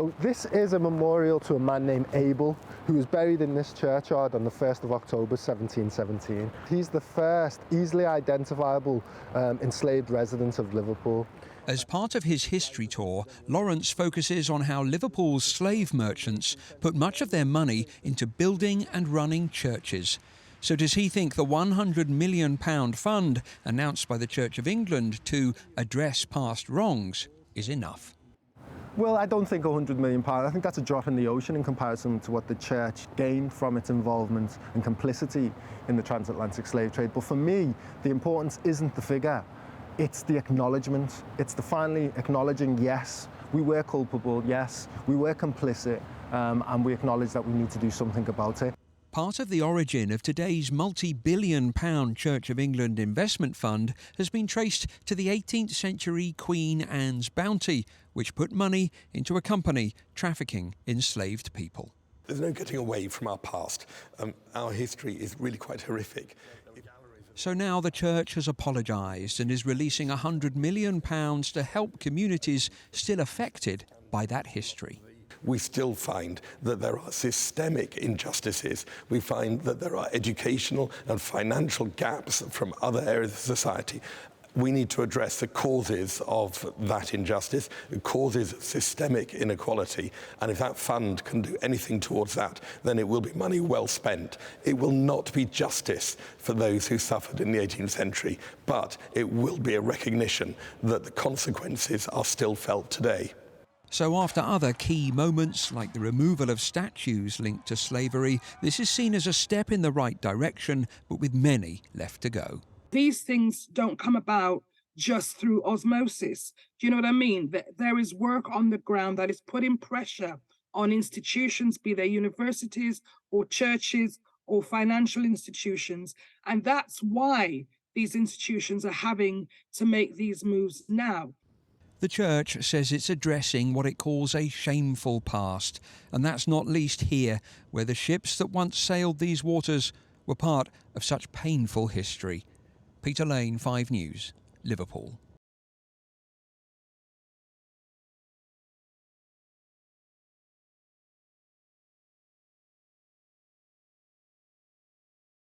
Oh, this is a memorial to a man named Abel, who was buried in this churchyard on the 1st of October 1717. He's the first easily identifiable enslaved resident of Liverpool. As part of his history tour, Lawrence focuses on how Liverpool's slave merchants put much of their money into building and running churches. So does he think the £100 million fund announced by the Church of England to address past wrongs is enough? Well, I don't think £100 million. I think that's a drop in the ocean in comparison to what the church gained from its involvement and complicity in the transatlantic slave trade. But for me, the importance isn't the figure. It's the acknowledgement. It's the finally acknowledging, yes, we were culpable, yes, we were complicit, and we acknowledge that we need to do something about it. Part of the origin of today's multi-billion-pound Church of England investment fund has been traced to the 18th century Queen Anne's bounty, which put money into a company trafficking enslaved people. There's no getting away from our past. Our history is really quite horrific. So now the church has apologised and is releasing £100 million to help communities still affected by that history. We still find that there are systemic injustices. We find that there are educational and financial gaps from other areas of society. We need to address the causes of that injustice, the causes of systemic inequality, and if that fund can do anything towards that, then it will be money well spent. It will not be justice for those who suffered in the 18th century, but it will be a recognition that the consequences are still felt today. So after other key moments, like the removal of statues linked to slavery, this is seen as a step in the right direction, but with many left to go. These things don't come about just through osmosis. Do you know what I mean? There is work on the ground that is putting pressure on institutions, be they universities or churches or financial institutions. And that's why these institutions are having to make these moves now. The church says it's addressing what it calls a shameful past, and that's not least here, where the ships that once sailed these waters were part of such painful history. Peter Lane, 5 News, Liverpool.